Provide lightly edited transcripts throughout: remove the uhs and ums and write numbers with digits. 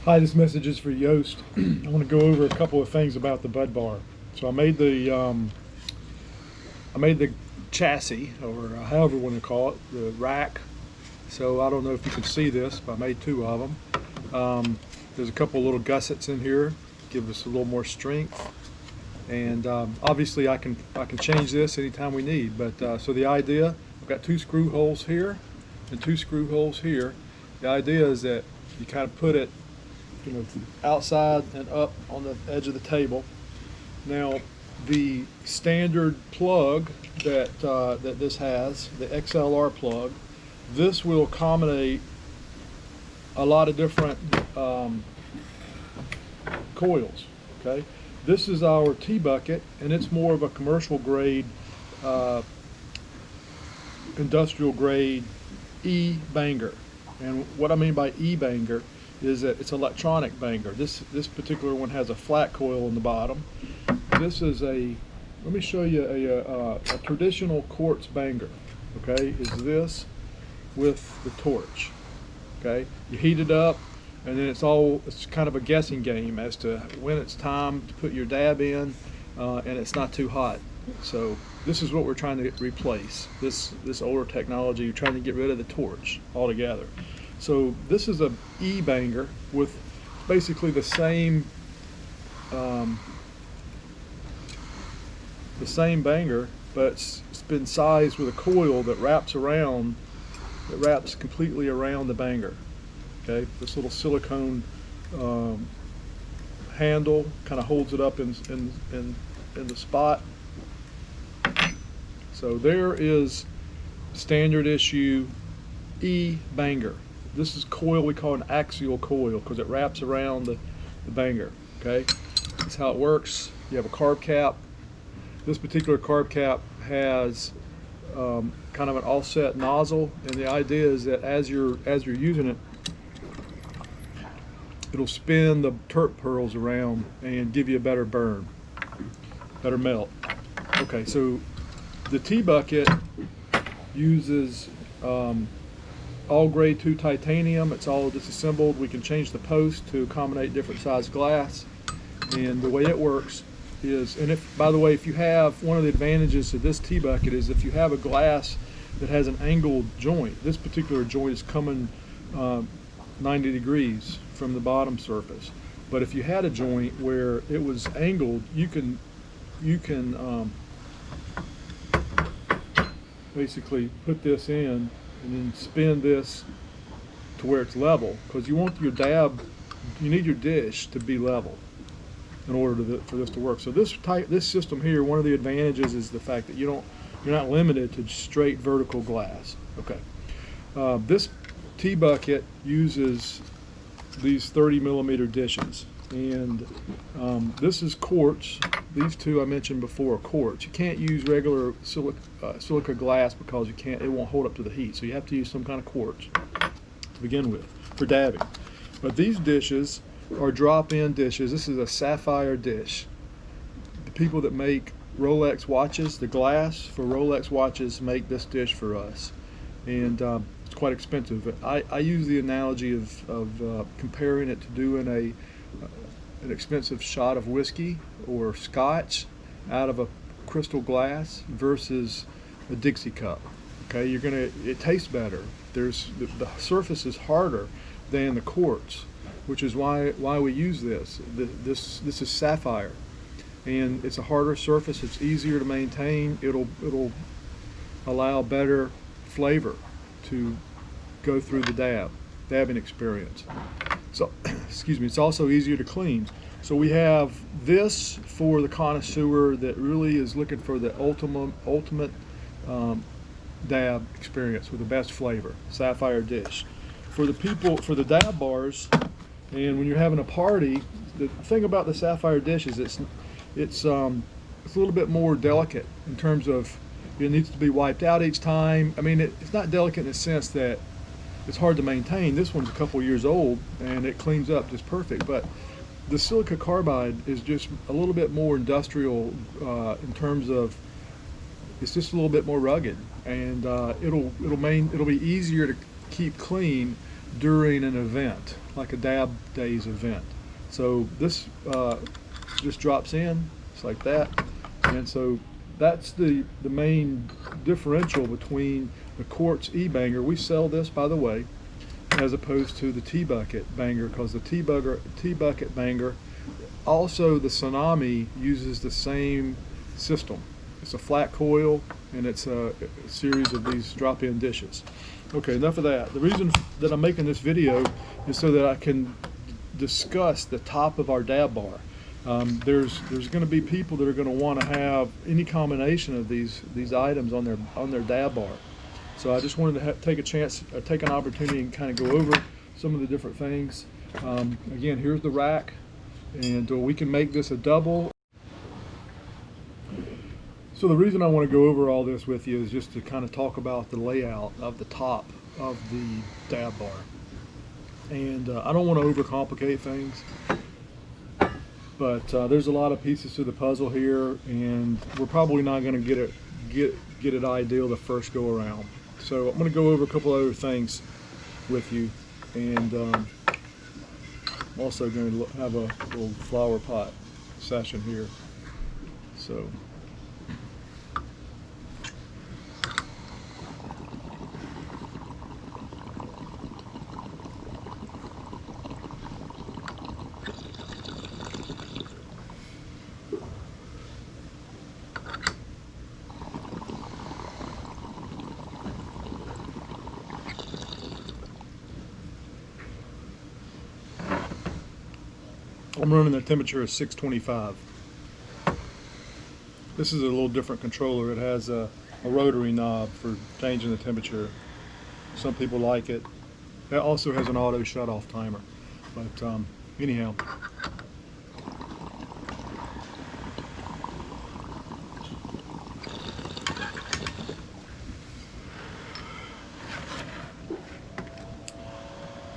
Hi, this message is for Yost. I want to go over a couple of things about the bud bar. So I made the chassis, or however you want to call it, the rack. So I don't know if you can see this, but I made two of them. There's a couple of little gussets in here, give us a little more strength. And obviously I can change this anytime we need. But so the idea, I've got two screw holes here and two screw holes here. The idea is that you kind of put it, outside and up on the edge of the table. Now, the standard plug that that this has, the XLR plug, this will accommodate a lot of different coils. Okay, this is our T-bucket, and it's more of a commercial grade, industrial grade E-banger. And what I mean by E-banger is that it's electronic banger. This particular one has a flat coil in the bottom. This is let me show you a traditional quartz banger. Okay, is this with the torch. Okay, you heat it up, and then it's kind of a guessing game as to when it's time to put your dab in, and it's not too hot. So this is what we're trying to replace. This older technology, you're trying to get rid of the torch altogether. So this is a E-banger with basically the same banger, but it's been sized with a coil that wraps completely around the banger. Okay, this little silicone handle kind of holds it up in the spot. So there is standard issue E-banger. This is coil we call an axial coil because it wraps around the banger. Okay, that's how it works. You have a carb cap. This particular carb cap has kind of an offset nozzle, and the idea is that as you're using it, it'll spin the turp pearls around and give you a better burn, better melt. Okay, so the T-bucket uses all grade 2 titanium. It's all disassembled. We can change the post to accommodate different size glass. And the way it works is, and by the way, if you have, one of the advantages of this T-bucket is if you have a glass that has an angled joint, this particular joint is coming 90 degrees from the bottom surface. But if you had a joint where it was angled, you can basically put this in and then spin this to where it's level, because you want your dab, you need your dish to be level in order for this to work. So this system here, one of the advantages is the fact that you're not limited to straight vertical glass. Okay, this T-bucket uses these 30mm dishes, and this is quartz. These two I mentioned before are quartz. You can't use regular silica glass because it won't hold up to the heat. So you have to use some kind of quartz to begin with for dabbing. But these dishes are drop-in dishes. This is a sapphire dish. The people that make Rolex watches, the glass for Rolex watches, make this dish for us, and it's quite expensive. I use the analogy of comparing it to doing an expensive shot of whiskey or scotch out of a crystal glass versus a Dixie cup. Okay, it tastes better. The surface is harder than the quartz, which is why we use this. This is sapphire, and it's a harder surface. It's easier to maintain. It'll allow better flavor to go through the dabbing experience. So, excuse me, it's also easier to clean. So we have this for the connoisseur that really is looking for the ultimate dab experience with the best flavor, sapphire dish. For the dab bars, and when you're having a party, the thing about the sapphire dish is it's a little bit more delicate in terms of it needs to be wiped out each time. I mean, it's not delicate in the sense that it's hard to maintain. This one's a couple years old and it cleans up just perfect, but the silica carbide is just a little bit more industrial in terms of it's just a little bit more rugged, and it'll be easier to keep clean during an event, like a dab days event. So this just drops in, it's like that. And so that's the main differential between the quartz e-banger. We sell this, by the way, as opposed to the T-bucket banger, because the T-bucket banger, also the Tsunami uses the same system. It's a flat coil, and it's a series of these drop-in dishes. Okay, enough of that. The reason that I'm making this video is so that I can discuss the top of our dab bar. There's going to be people that are going to want to have any combination of these items on their dab bar. So I just wanted to take a chance, take an opportunity, and kind of go over some of the different things. Again, here's the rack, and we can make this a double. So the reason I want to go over all this with you is just to kind of talk about the layout of the top of the dab bar. And I don't want to overcomplicate things, but there's a lot of pieces to the puzzle here, and we're probably not going to get it ideal the first go around. So I'm going to go over a couple other things with you, and I'm also going to have a little flower pot session here. So I'm running the temperature of 625. This is a little different controller. It has a rotary knob for changing the temperature. Some people like it. It also has an auto shut-off timer. But anyhow.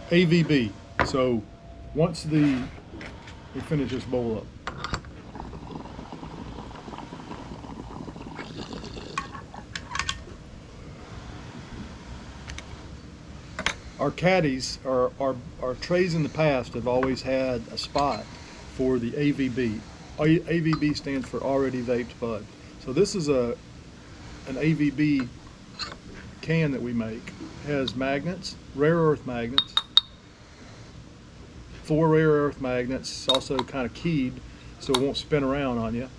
AVB. So once we finish this bowl up. Our caddies, our trays in the past have always had a spot for the AVB. AVB stands for already vaped bud. So this is an AVB can that we make. It has magnets, rare earth magnets, 4 rare earth magnets. It's also kind of keyed so it won't spin around on you.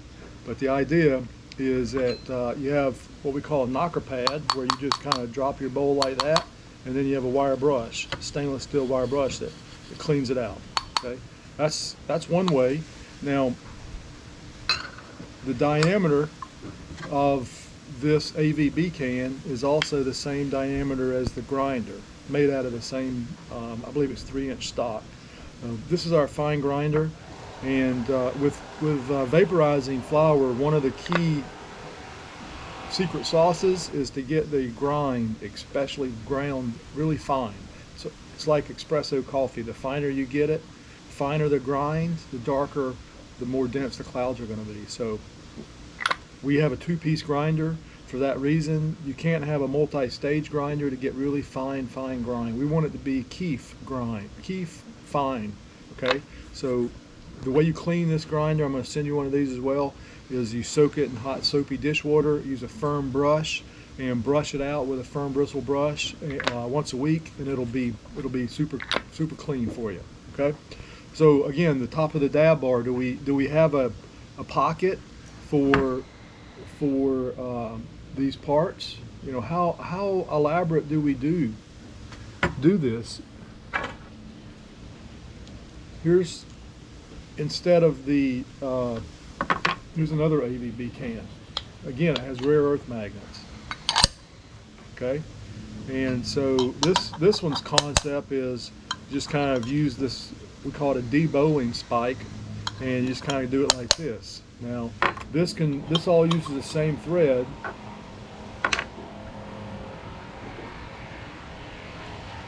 But the idea is that you have what we call a knocker pad, where you just kind of drop your bowl like that, and then you have a wire brush, stainless steel wire brush that cleans it out. Okay, that's one way. Now, the diameter of this AVB can is also the same diameter as the grinder, made out of the same, I believe it's 3-inch stock. This is our fine grinder, and with vaporizing flour, one of the key secret sauces is to get the grind, especially ground, really fine. So it's like espresso coffee. The finer you get it, finer the grind, the darker, the more dense the clouds are going to be. So we have a 2-piece grinder. For that reason, you can't have a multi-stage grinder to get really fine grind. We want it to be keef grind, keef fine. Okay, so the way you clean this grinder, I'm going to send you one of these as well, is you soak it in hot soapy dishwater, use a firm brush, and brush it out with a firm bristle brush once a week, and it'll be super clean for you. Okay, so again, the top of the dab bar, do we have a pocket for these parts? You know, how elaborate do we do this? Here's, instead of the here's another AVB can. Again, it has rare earth magnets. Okay, and so this one's concept is just kind of use this, we call it a debowing spike, and you just kind of do it like this. Now this all uses the same thread.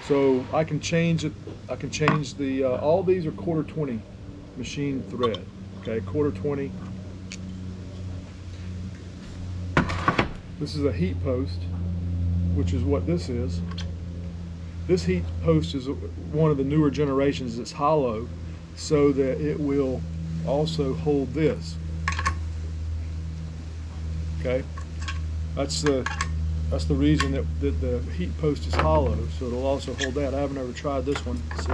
So I can change it. I can change the all these are 1/4-20 machine thread. Okay, 1/4-20. This is a heat post, which is what this is. This heat post is one of the newer generations that's hollow, so that it will also hold this. Okay, that's the reason that the heat post is hollow, so it'll also hold that. I haven't ever tried this one. See,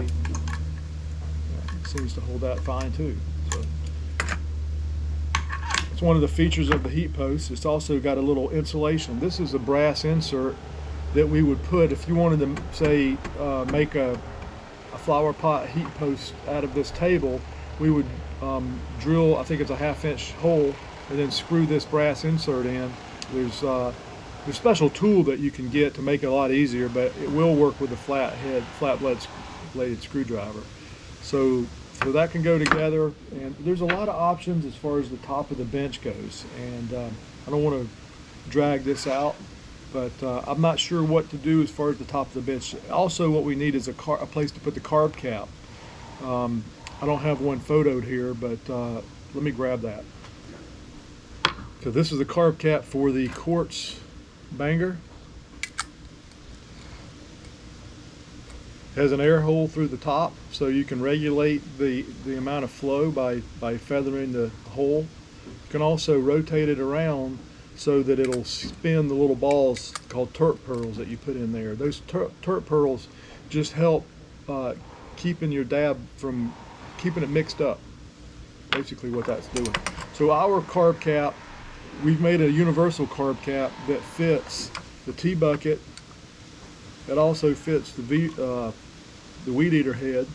it seems to hold that fine too. So it's one of the features of the heat post. It's also got a little insulation. This is a brass insert that we would put if you wanted to, say, make a flower pot heat post out of this table. We would drill, I think it's a 1/2 inch hole, and then screw this brass insert in. There's a special tool that you can get to make it a lot easier, but it will work with a flat bladed screwdriver. So that can go together, and there's a lot of options as far as the top of the bench goes. And I don't want to drag this out, but I'm not sure what to do as far as the top of the bench. Also, what we need is a place to put the carb cap. I don't have one photoed here, but let me grab that. So this is the carb cap for the quartz banger. It has an air hole through the top, so you can regulate the amount of flow by feathering the hole. You can also rotate it around so that it'll spin the little balls called turp pearls that you put in there. Those turp pearls just help keeping your dab from keeping it mixed up. Basically what that's doing. So our carb cap, we've made a universal carb cap that fits the tea bucket. It also fits the weed eater head.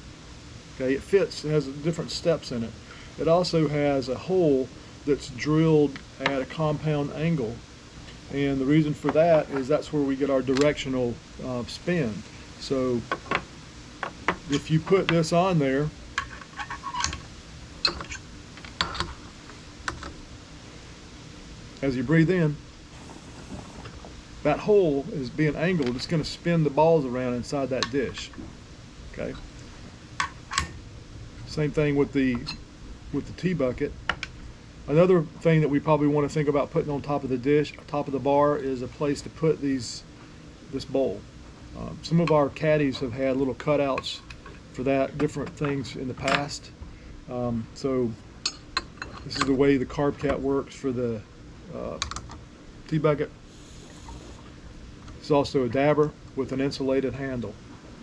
Okay, it fits. It has different steps in it. It also has a hole that's drilled at a compound angle, and the reason for that is that's where we get our directional spin. So if you put this on there, as you breathe in, that hole is being angled. It's going to spin the balls around inside that dish. Okay. Same thing with the tea bucket. Another thing that we probably want to think about putting on top of the dish, top of the bar, is a place to put this bowl. Some of our caddies have had little cutouts for that, different things in the past. So this is the way the carb cap works for the tea bucket. It's also a dabber with an insulated handle.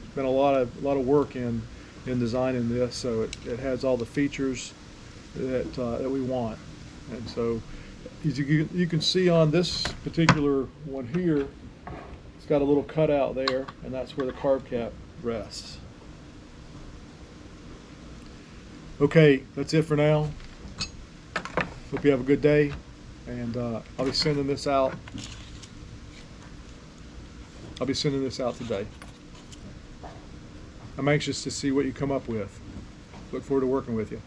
There's been a lot of work in designing this, so it has all the features that we want. And so as you can see on this particular one here, it's got a little cutout there, and that's where the carb cap rests. Okay, that's it for now. Hope you have a good day, and I'll be sending this out. I'll be sending this out today. I'm anxious to see what you come up with. Look forward to working with you.